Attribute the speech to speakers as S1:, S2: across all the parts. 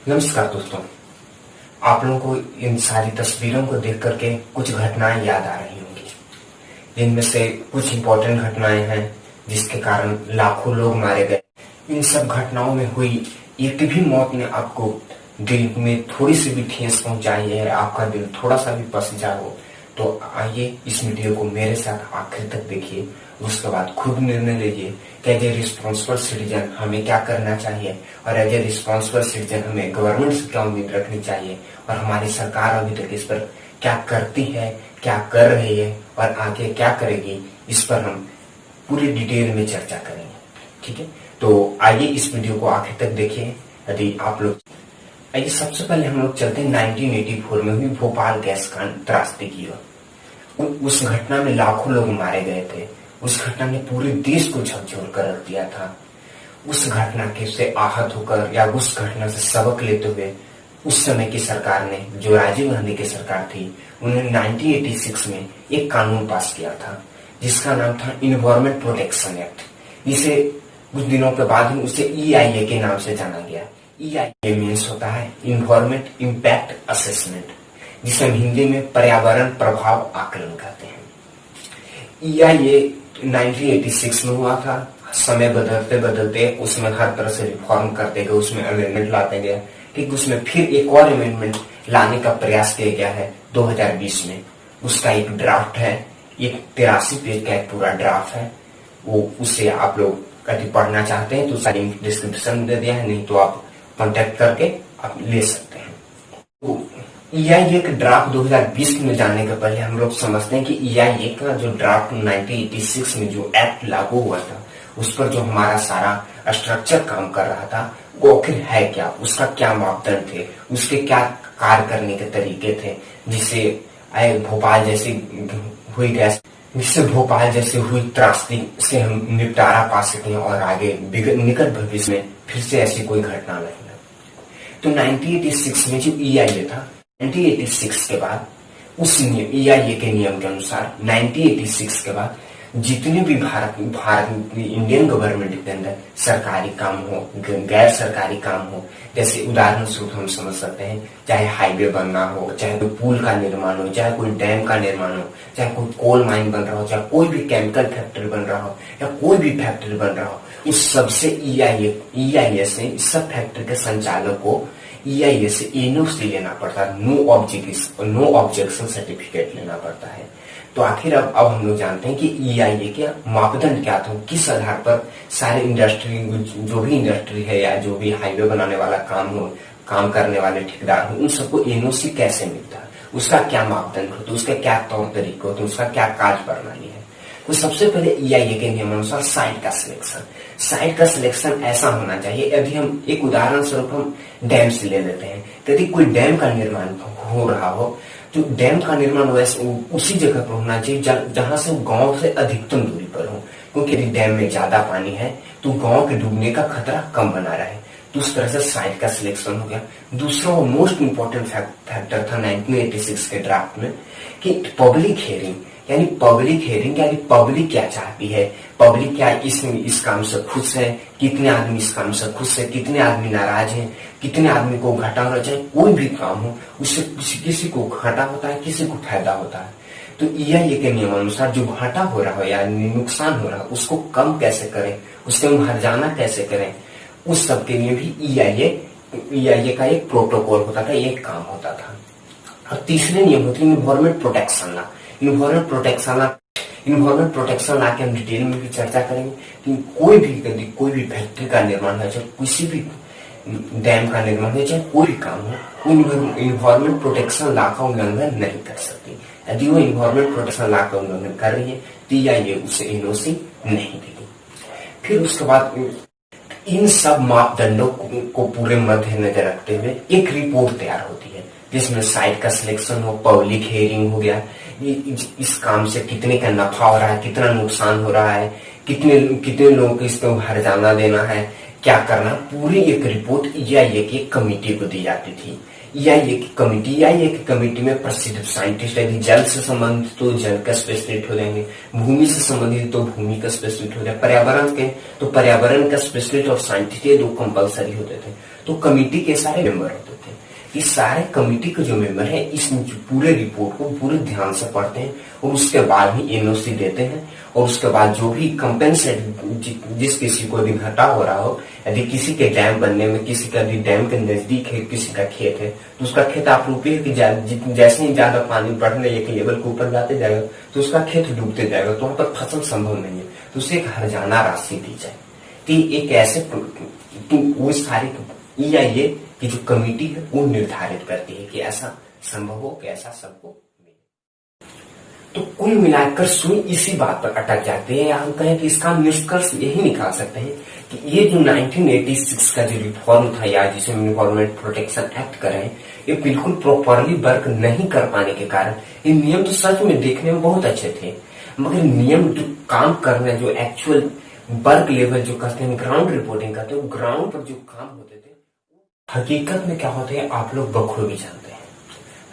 S1: नमस्कार दोस्तों। आप लोगों को इन सारी तस्वीरों को देख करके कुछ घटनाएं याद आ रही होंगी। इनमें से कुछ इम्पोर्टेंट घटनाएं हैं जिसके कारण लाखों लोग मारे गए। इन सब घटनाओं में हुई एक भी मौत ने आपको दिल में थोड़ी सी भी ठेस पहुंचाई है, आपका दिल थोड़ा सा भी पस जा हो, तो आइए इस वीडियो को मेरे साथ आखिर तक देखिए। उसके बाद खुद निर्णय लीजिए कि एज ए रिस्पॉन्सिबल सिटीजन हमें क्या करना चाहिए और एज ए रिस्पॉन्सिबल सिटीजन हमें गवर्नमेंट से क्या उम्मीद रखनी चाहिए और हमारी सरकार अभी तक इस पर क्या करती है, क्या कर रही है और आगे क्या करेगी, इस पर हम पूरी डिटेल में चर्चा करेंगे। ठीक है, तो आइए इस वीडियो को आखिर तक देखिए। यदि आप लोग आइए सबसे पहले हम लोग चलते हैं 1984 में हुई भोपाल गैस कांड त्रासदी की ओर। उस घटना में लाखों लोग मारे गए थे। उस घटना ने पूरे देश को झकझोर कर रख दिया था। उस घटना के से आहत होकर या उस घटना से सबक लेते हुए उस समय की सरकार ने, जो राजीव गांधी की सरकार थी, उन्होंने 1986 में एक कानून पास किया था जिसका नाम था इन्वायरमेंट प्रोटेक्शन एक्ट। इसे कुछ दिनों के बाद ही उसे EIA के नाम से जाना गया। EIA मीन्स होता है इन्वायरमेंट इम्पैक्ट असेसमेंट, जिसे हम हिंदी में पर्यावरण प्रभाव आकलन कहते हैं। EIA 1986 में हुआ था। समय बदलते बदलते उसमें हर तरह से रिफॉर्म करते गए, उसमें अमेंडमेंट लाते गए। ठीक, उसमें फिर एक और अमेंडमेंट लाने का प्रयास किया गया है 2020 में। उसका एक ड्राफ्ट है, एक 83 पेज का एक पूरा ड्राफ्ट है। वो उसे आप लोग यदि पढ़ना चाहते हैं तो उसका लिंक डिस्क्रिप्शन में दे दिया है, नहीं तो आप कॉन्टेक्ट करके आप ले सकते हैं। तो EIA का ड्राफ्ट 2020 में जाने के पहले हम लोग समझते हैं कि EIA का जो ड्राफ्ट 1986 में जो एक्ट लागू हुआ था, उस पर जो हमारा सारा स्ट्रक्चर काम कर रहा था, वो आखिर है क्या, उसका क्या मापदंड थे, उसके क्या कार्य करने के तरीके थे, जिससे भोपाल जैसी हुई गैस जिससे भोपाल जैसे हुई त्रासदी से हम निपटारा पा सकें और आगे निकट भविष्य में फिर से ऐसी कोई घटना नहीं है। तो 1986 में जो EIA था, 1986 के बाद उस EIA के नियम के अनुसार 1986 के बाद जितने भी भारत इंडियन गवर्नमेंट के अंदर सरकारी काम हो, गैर सरकारी काम हो, जैसे उदाहरण स्वरूप हम समझ सकते हैं, चाहे हाईवे बनना हो, चाहे कोई पुल का निर्माण हो, चाहे कोई डैम का निर्माण हो, चाहे कोई कोल माइन बन रहा हो, चाहे कोई भी केमिकल फैक्ट्री बन रहा हो या कोई भी फैक्ट्री बन रहा हो, उस सबसे EIA से इस सब फैक्ट्री के संचालक को EIA से NOC लेना पड़ता है, नो ऑब्जेक्शन सर्टिफिकेट लेना पड़ता है। तो आखिर अब हम लोग जानते हैं कि EIA के मापदंड क्या था, किस आधार पर सारे इंडस्ट्री, जो भी इंडस्ट्री है या जो भी हाईवे बनाने वाला काम करने वाले ठेकेदार हो, उन सबको NOC कैसे मिलता है, उसका क्या मापदंड होता है, उसका क्या तौर तरीके होते हैं, उसका क्या कार्य प्रणाली है। तो सबसे पहले EIA के नियमानुसार साइट का सिलेक्शन ऐसा होना चाहिए। यदि हम एक उदाहरण स्वरूप हम डैम से ले लेते हैं, यदि कोई डैम का निर्माण हो रहा हो तो डैम का निर्माण उसी जगह पर होना चाहिए जहां से गांव से अधिकतम दूरी पर हो, क्योंकि यदि डैम में ज्यादा पानी है तो गांव के डूबने का खतरा कम बना रहे। तो उस तरह से साइट का सिलेक्शन हो गया। दूसरा और मोस्ट इम्पोर्टेंट फैक्टर था 1986 के ड्राफ्ट में कि पब्लिक हियरिंग यानी पब्लिक क्या चाहती है, पब्लिक क्या इस काम से खुश है, कितने आदमी इस काम से खुश है, कितने आदमी नाराज हैं, कितने आदमी को घाटा हो रहा है। चाहे कोई भी काम हो उससे किसी को घाटा होता है, किसी को फायदा होता है। तो EIA के नियमानुसार जो घाटा हो रहा हो या नुकसान हो रहा है उसको कम कैसे करें, उसके हर्जाना कैसे करें, उस सब के लिए भी EIA का एक प्रोटोकॉल होता था, एक काम होता था। और तीसरे नियम होते हैं इन्वायरमेंट प्रोटेक्शन ला। इन्वायरमेंट प्रोटेक्शन ला के हम डिटेल में भी चर्चा करेंगे कि कोई भी फैक्ट्री का निर्माण है, चाहे किसी भी डैम का निर्माण है, चाहे कोई भी काम हो, इन्वायरमेंट प्रोटेक्शन ला का उल्लंघन नहीं कर सकती। यदि वो इन्वायरमेंट प्रोटेक्शन ला का उल्लंघन कर रही है तो EIA उसे NOC नहीं देगी। फिर उसके बाद इन सब मापदंडों को पूरे मद्देनजर रखते हुए एक रिपोर्ट तैयार होती है जिसमें साइट का सिलेक्शन हो, पब्लिक हियरिंग हो गया, इस काम से कितने का नफा हो रहा है, कितना नुकसान हो रहा है, कितने लोगों को इसको हर्जाना देना है, क्या करना, पूरी एक रिपोर्ट EIA की कमेटी को दी जाती थी। EIA की कमेटी में प्रसिद्ध साइंटिस्ट, यदि जल से संबंधित तो जल का स्पेशलिस्ट हो जाएंगे, भूमि से संबंधित तो भूमि का स्पेशलिस्ट हो जाए, पर्यावरण के तो पर्यावरण का स्पेशलिस्ट और साइंटिस्ट, ये दो कंपलसरी होते थे। तो कमेटी के सारे मेंबर होते थे। इस सारे कमेटी के जो मेंबर है इस पूरे रिपोर्ट को पूरे ध्यान से पढ़ते हैं और उसके बाद ही एनओसी देते हैं। और उसके बाद जो भी कंपेंसेट जिस किसी को यदि घाटा हो रहा हो, यदि किसी के डैम बनने में, किसी का यदि डैम के नजदीक है किसी का खेत है, तो उसका खेत आप रोपिए कि जैसे ही ज्यादा पानी बढ़ने एक लेवल के ऊपर जाते जाएगा तो उसका खेत डूबते जाएगा, तो वहां पर फसल संभव नहीं है, तो उसे एक हर्जाना राशि दी जाए। तो एक ऐसे वो सारी EIA की जो कमेटी है वो निर्धारित करती है कि ऐसा संभव हो कि ऐसा सबको मिले। तो कुल मिलाकर सुई इसी बात पर अटक जाते हैं, या हम कहें कि इसका निष्कर्ष यही निकाल सकते हैं कि ये जो 1986 का जो रिफॉर्म था या जिसे इन्वायरमेंट प्रोटेक्शन एक्ट करें, ये बिल्कुल प्रॉपरली वर्क नहीं कर पाने के कारण ये नियम तो सच में देखने में बहुत अच्छे थे, मगर नियम जो काम करने, जो एक्चुअल वर्क लेवल जो करते हैं, ग्राउंड रिपोर्टिंग करते हैं, ग्राउंड पर जो काम होते थे हकीकत में क्या होते हैं आप लोग बखूबी जानते हैं।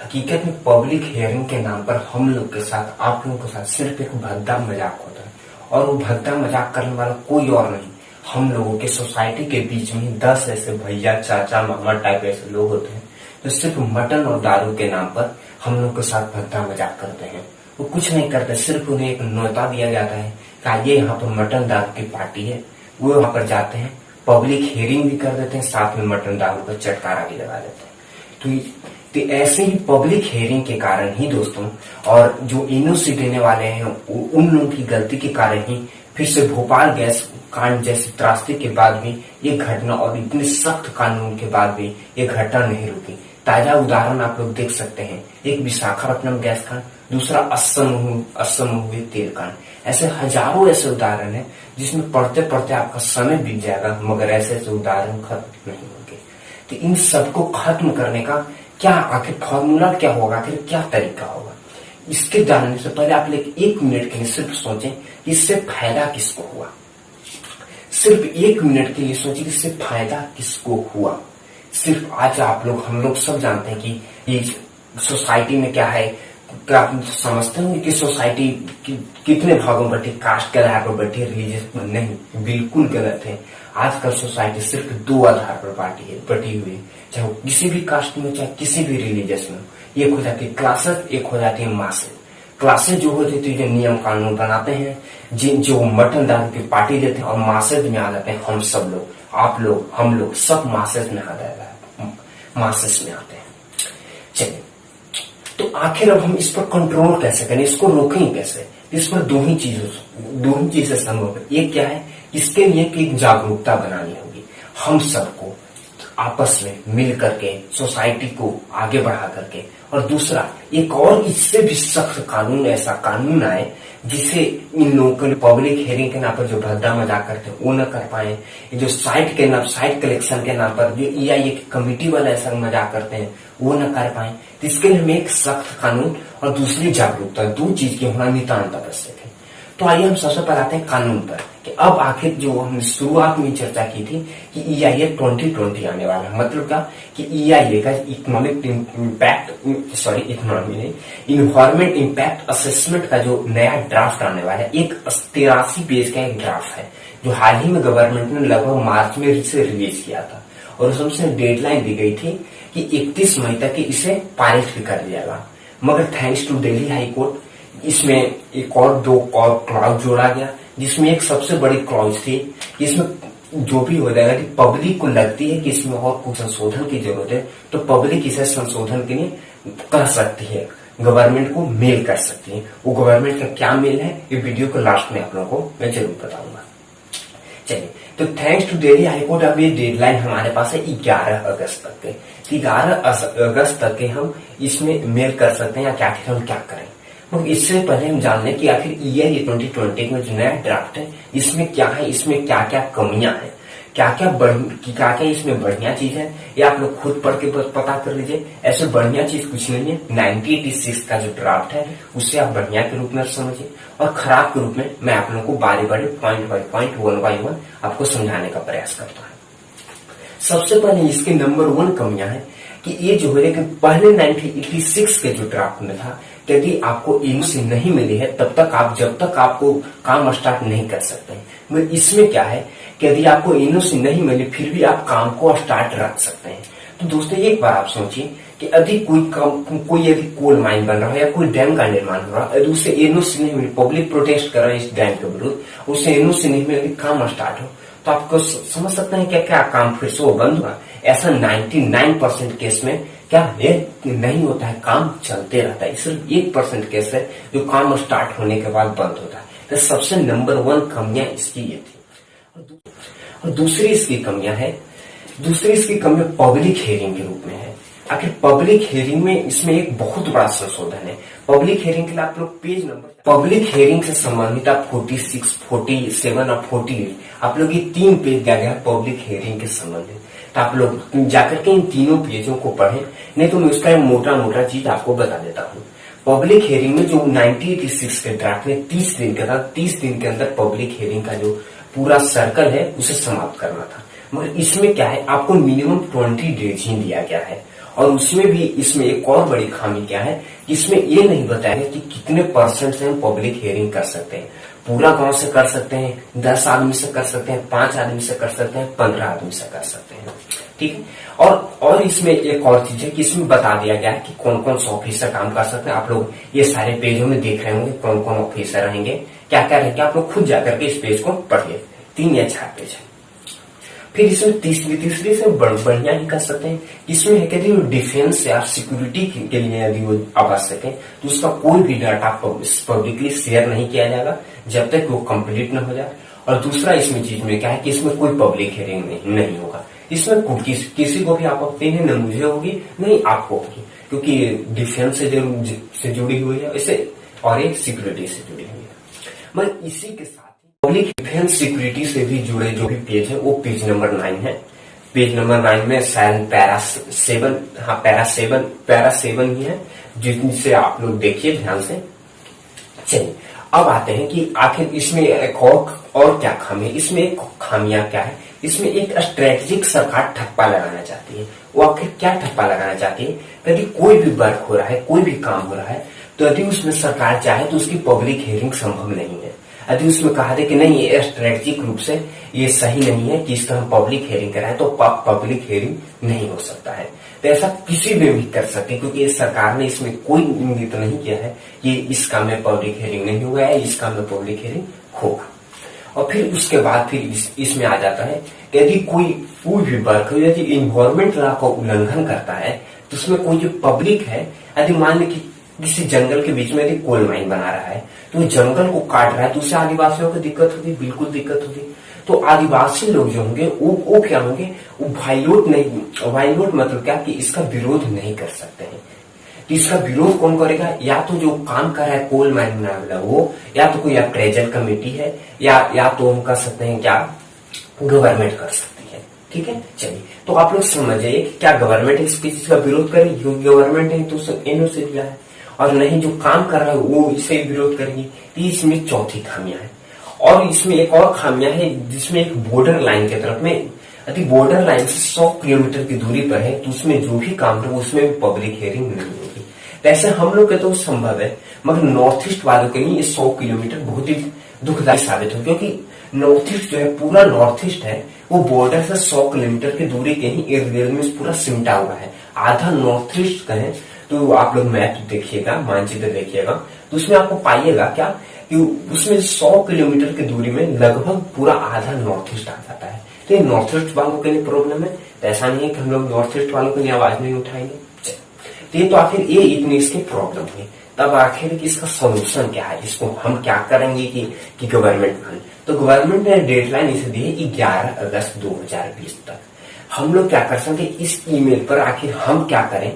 S1: हकीकत में पब्लिक हियरिंग के नाम पर हम लोग के साथ, आप लोगों के साथ सिर्फ एक भद्दा मजाक होता है, और वो भद्दा मजाक करने वाला कोई और नहीं, हम लोगों के सोसाइटी के बीच में 10 ऐसे भैया, चाचा, मामा टाइप ऐसे लोग होते हैं जो सिर्फ मटन और दारू के नाम पर हम लोग के साथ भद्दा मजाक करते हैं। वो कुछ नहीं करते, सिर्फ उन्हें एक न्योता दिया जाता है कि ये यहाँ पर मटन दारू की पार्टी है, वो वहां पर जाते हैं, पब्लिक हियरिंग भी कर देते हैं, साथ में मटन दारू का चटकारा भी लगा देते हैं। तो ऐसे ही पब्लिक हियरिंग के कारण ही दोस्तों, और जो एनओसी देने वाले हैं उन लोगों की गलती के कारण ही फिर से भोपाल गैस कांड जैसी त्रासदी के बाद भी ये घटना, और इतने सख्त कानून के बाद भी ये घटना नहीं रुकी। ताजा उदाहरण आप लोग देख सकते हैं, एक विशाखापट्टनम गैस कांड, दूसरा असम हुए तेल कांड। ऐसे हजारों ऐसे उदाहरण हैं जिसमें पढ़ते पढ़ते आपका समय बीत जाएगा, मगर ऐसे ऐसे उदाहरण खत्म नहीं होंगे। तो इन सबको खत्म करने का क्या आखिर फॉर्मूला क्या होगा, आखिर क्या तरीका होगा, इसके जानने से पहले आप लोग 1 मिनट के लिए सिर्फ सोचें कि इससे फायदा किसको हुआ। सिर्फ 1 मिनट के लिए सोचें कि इससे फायदा किसको हुआ। सिर्फ आज हम लोग सब जानते हैं कि ये सोसाइटी में क्या है, क्या आप समझते होंगे कि सोसाइटी कितने भागों पर बटी, कास्ट के आधार पर बटी, रिलीजियस पर नहीं, बिल्कुल गलत है। आजकल सोसाइटी सिर्फ 2 आधार पर बटी हुई है, चाहे वो किसी भी कास्ट में, चाहे किसी भी रिलीजियस में। एक हो जाती है क्लासेस, एक हो जाती है मासेस। क्लासेस जो होती है जो नियम कानून बनाते हैं, जो मटन दारू की पार्टी देते हैं, और मासेस में आ जाते हैं हम सब लोग, आप लोग, हम लोग, सब मासेस में आ जाता है, मासेस में आते हैं। चलिए, तो आखिर अब हम इस पर कंट्रोल कैसे करें, इसको रोकें कैसे? इस पर दो ही चीजें संभव है। एक क्या है, इसके लिए एक जागरूकता बनानी होगी, हम सबको आपस में मिल करके सोसाइटी को आगे बढ़ा करके, और दूसरा एक और इससे भी सख्त कानून, ऐसा कानून आए जिसे इन लोगों को पब्लिक हियरिंग के नाम पर जो भद्दा मजाक करते हैं वो न कर पाए, जो साइट कलेक्शन के नाम पर जो EIA की कमेटी वाले ऐसा मजाक करते हैं वो न कर पाए। तो इसके लिए हमें एक सख्त कानून और दूसरी जागरूकता, 2 चीज की होना नितांत आवश्यक है। तो आइए हम सबसे पहले आते हैं कानून पर, कि अब आखिर जो हमने शुरुआत में चर्चा की थी कि EIA 2020 आने वाला है। मतलब क्या कि EIA का इन्वायरमेंट इम्पैक्ट असेसमेंट का जो नया ड्राफ्ट आने वाला है, एक 83 पेज का एक ड्राफ्ट है, जो हाल ही में गवर्नमेंट ने लगभग मार्च में इसे रिलीज किया था, और उसमें डेडलाइन दी गई थी कि 31 मई तक इसे पारित भी कर दिया जाएगा। मगर thanks to Delhi high court इसमें एक और 2 क्लॉज जोड़ा गया, जिसमें एक सबसे बड़ी क्लॉज थी, इसमें जो भी हो जाएगा कि पब्लिक को लगती है कि इसमें और कुछ संशोधन की जरूरत है, तो पब्लिक इसे संशोधन के लिए कर सकती है, गवर्नमेंट को मेल कर सकती है। वो गवर्नमेंट का क्या मेल है, ये वीडियो के लास्ट में आप लोगों को मैं जरूर बताऊंगा। चलिए, तो थैंक्स टू दिल्ली हाईकोर्ट अब ये डेडलाइन हमारे पास है 11 अगस्त तक के। 11 अगस्त तक के हम इसमें मेल कर सकते हैं, या क्या हम क्या करें। मगर इससे पहले हम जान लें कि आखिर EIA 2020 में जो नया ड्राफ्ट है इसमें क्या है, इसमें क्या क्या कमियां हैं, क्या क्या इसमें बढ़िया चीज है, ये आप लोग खुद पढ़ के पता कर लीजिए। ऐसे बढ़िया चीज कुछ नहीं है। 1986 का जो ड्राफ्ट है उससे आप बढ़िया के रूप में समझिए, और खराब के रूप में मैं आप लोगों को बारी बारी पॉइंट बाय पॉइंट 1 by 1 आपको समझाने का प्रयास करता हूँ। सबसे पहले इसके नंबर 1 कमियां है कि ये जो है कि पहले 1986 के जो ड्राफ्ट में था यदि आपको एनओसी नहीं मिली है तब तक आप जब तक आपको काम स्टार्ट नहीं कर सकते हैं। मगर इसमें क्या है कि यदि आपको एनओसी नहीं मिली फिर भी आप काम को स्टार्ट रख सकते हैं। तो दोस्तों एक बार आप सोचिए कि यदि कोई यदि कोल माइन बन रहा है या कोई डैम का निर्माण हो रहा है, यदि उसे एनओसी नहीं मिली, पब्लिक प्रोटेस्ट कर रहे हैं इस डैम के विरुद्ध, उसे एनओसी नहीं मिली, काम स्टार्ट हो, तो आपको समझ सकते हैं क्या क्या काम फिर से वो बंद हुआ। ऐसा 99% केस में क्या है नहीं होता है, काम चलते रहता है। सिर्फ 1% केस है जो काम स्टार्ट होने के बाद बंद होता है। तो सबसे नंबर 1 कमियां इसकी ये थी। और दूसरी इसकी कमियां पब्लिक हियरिंग के रूप में है। आखिर पब्लिक हियरिंग में इसमें एक बहुत बड़ा संशोधन है। पब्लिक हियरिंग के लिए आप लोग पेज नंबर, पब्लिक हियरिंग से संबंधित आप 46, 47 और 48 आप लोग ये 3 पेज दिया गया पब्लिक हियरिंग के संबंधित। तो आप लोग जाकर के इन तीनों पेजों को पढ़ें, नहीं तो मैं उसका मोटा चीज आपको बता देता हूँ। पब्लिक हियरिंग में जो 1986 के ड्राफ्ट में 30 दिन का था, 30 दिन के अंदर पब्लिक हियरिंग का जो पूरा सर्कल है उसे समाप्त करना था। मगर इसमें क्या है, आपको मिनिमम 20 डेज ही दिया गया है। और उसमें भी इसमें एक और बड़ी खामी क्या है, इसमें ये नहीं बताया गया कि कितने % से हम पब्लिक हियरिंग कर सकते हैं। पूरा गांव से कर सकते हैं, 10 आदमी से कर सकते हैं, 5 आदमी से कर सकते हैं, 15 आदमी से कर सकते हैं, ठीक है। और इसमें एक और चीज है कि इसमें बता दिया गया है कि कौन कौन से ऑफिसर काम कर सकते हैं। आप लोग ये सारे पेजों में देख रहे होंगे कौन कौन ऑफिसर रहेंगे, क्या क्या रहेंगे। आप लोग खुद जाकर के इस पेज को पढ़िए, 3 या 4 पेज है। फिर इसमें तीसरी से बढ़िया ही कर सकते हैं। इसमें है कि डिफेंस या सिक्योरिटी के लिए यदि वो आवश्यक है तो उसका कोई भी डाटा पब्लिकली शेयर नहीं किया जाएगा जब तक वो कंप्लीट न हो जाए। और दूसरा इसमें चीज में क्या है कि इसमें कोई पब्लिक हियरिंग नहीं होगा। इसमें किसी को भी आपत्ति नहीं, न मुझे होगी नहीं आपको होगी, क्योंकि डिफेंस से जुड़ी हुई है इसे और एक सिक्योरिटी से जुड़ी हुई है। मगर इसी के साथ पब्लिक डिफेंस सिक्योरिटी से भी जुड़े जो भी पेज है वो पेज नंबर 9 है। पेज नंबर 9 में शायद पैरा 7 ही है, जिनसे आप लोग देखिए ध्यान से। चलिए अब आते हैं कि आखिर इसमें एक और क्या खामी है। इसमें एक खामियां क्या है, इसमें एक स्ट्रेटेजिक सरकार ठप्पा लगाना चाहती है। वो आखिर क्या ठप्पा लगाना चाहती है, यदि कोई भी वर्क हो रहा है, कोई भी काम हो रहा है, तो यदि उसमें सरकार चाहे तो उसकी पब्लिक हियरिंग संभव नहीं है। यदि उसमें कहा दे कि नहीं ये स्ट्रेटेजिक रूप से ये सही नहीं है कि इसका हम पब्लिक हियरिंग कराएं, तो पब्लिक हियरिंग नहीं हो सकता है। तो ऐसा किसी में भी कर सकते, क्योंकि सरकार ने इसमें कोई इंगित नहीं किया है कि इस काम में पब्लिक हियरिंग नहीं होगा या इस काम में पब्लिक हियरिंग होगा। और फिर उसके बाद फिर इसमें आ जाता है कि यदि कोई भी वर्क यदि इन्वायरमेंट लॉ का उल्लंघन करता है तो उसमें कोई जो पब्लिक है, यदि मान ली किसी जंगल के बीच में यदि कोल माइन बना रहा है तो जंगल को काट रहा है, तो उससे आदिवासियों को दिक्कत होगी, बिल्कुल दिक्कत होगी। तो आदिवासी लोग जो होंगे वो क्या होंगे, वो वायलोट मतलब क्या कि इसका विरोध नहीं कर सकते हैं। तो इसका विरोध कौन करेगा, या तो जो काम कर रहा है कोल माइन बनाने वाला वो, या तो कोई अप्रेजल कमेटी है, या तो हम कर सकते हैं क्या गवर्नमेंट कर सकती है। ठीक है, चलिए तो आप लोग समझ जाइए कि क्या गवर्नमेंट इस चीज का विरोध करेगी, क्योंकि गवर्नमेंट है तो एनओसी दिया है, और नहीं जो काम कर रहा है वो इसे विरोध करेगी। तो इसमें चौथी खामियां है। और इसमें एक और खामियां है जिसमें एक बॉर्डर लाइन की तरफ में, यदि बॉर्डर लाइन से 100 किलोमीटर की दूरी पर है तो उसमें जो भी काम है उसमें भी पब्लिक हियरिंग नहीं होगी। वैसे हम लोग के तो संभव है, मगर नॉर्थ ईस्ट वालों के लिए ये 100 किलोमीटर बहुत ही दुखदायी साबित हो, क्योंकि नॉर्थ ईस्ट जो है पूरा नॉर्थ ईस्ट है वो बॉर्डर से 100 किलोमीटर की दूरी के ही इर्द गिर्द में पूरा सिमटा हुआ है। आधा नॉर्थ ईस्ट कहें तो आप लोग मैप देखिएगा, मानचित्र देखिएगा, तो उसमें आपको पाइएगा क्या कि उसमें 100 किलोमीटर की दूरी में लगभग पूरा आधा नॉर्थ ईस्ट आ जाता है। तो ये नॉर्थ ईस्ट वालों के लिए प्रॉब्लम है। तो ऐसा नहीं है कि हम लोग नॉर्थ ईस्ट वालों के लिए आवाज नहीं उठाएंगे। तो ये तो आखिर ये इतनी इसकी प्रॉब्लम है। तब आखिर इसका सोल्यूशन क्या है, इसको हम क्या करेंगे कि गवर्नमेंट माने। तो गवर्नमेंट ने डेडलाइन इसे दी है 11 अगस्त 2020 तक। हम लोग क्या कर सकते, इस ईमेल पर आखिर हम क्या करें,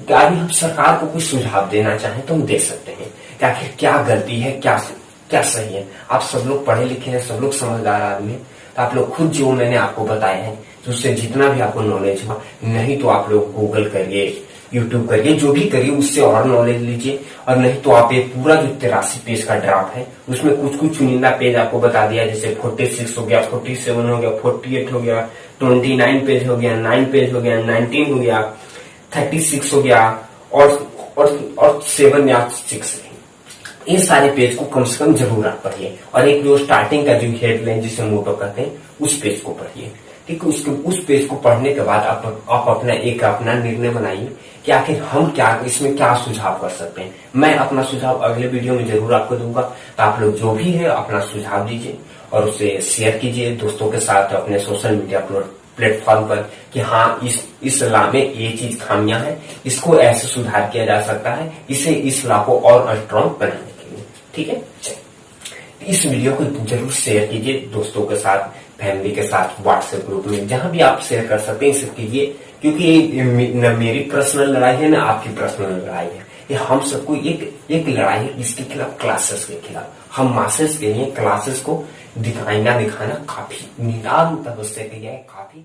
S1: क्या हम सरकार को कोई सुझाव देना चाहें तो हम दे सकते हैं कि आखिर क्या गलती है, क्या सही है। आप सब लोग पढ़े लिखे हैं, सब लोग समझदार आदमी हैं, तो आप लोग खुद जो मैंने आपको बताया है तो उससे जितना भी आपको नॉलेज हो, नहीं तो आप लोग गूगल करिए, यूट्यूब करिए, जो भी करिए उससे और नॉलेज लीजिए। और नहीं तो आप एक पूरा जो 83 पेज का ड्राफ्ट है उसमें कुछ चुनिंदा पेज आपको बता दिया, जैसे 46 हो गया, 47 हो गया, 48 हो गया, 29 पेज हो गया, 9 पेज हो गया, 19 हो गया, 36 हो गया, और 7 या 6 ये सारे पेज को कम से कम जरूर आप पढ़िए। और एक जो स्टार्टिंग का जो हेडलाइन जिसे मोटो कहते हैं उस पेज को पढ़िए। ठीक है, उस पेज को पढ़ने के बाद आप अपना निर्णय बनाइए कि आखिर हम क्या इसमें क्या सुझाव कर सकते हैं। मैं अपना सुझाव अगले वीडियो में जरूर आपको दूंगा, तो आप लोग जो भी है अपना सुझाव दीजिए और उसे शेयर कीजिए दोस्तों के साथ अपने सोशल मीडिया प्लेटफॉर्म पर कि हाँ इस लॉ में ये चीज खामियां है, इसको ऐसे सुधार किया जा सकता है, इस लॉ को और स्ट्रॉन्ग बनाने के लिए। ठीक है, इस वीडियो को जरूर शेयर कीजिए दोस्तों के साथ, फैमिली के साथ, व्हाट्सएप ग्रुप में, जहां भी आप शेयर कर सकते हैं इसे कीजिए, क्योंकि ये न मेरी पर्सनल लड़ाई है, न आपकी पर्सनल लड़ाई है। ये हम सबको एक लड़ाई है, इसके खिलाफ, क्लासेस के खिलाफ। हम मासेस के लिए क्लासेस को दिखाना काफी, निदान तवश्यक है, काफी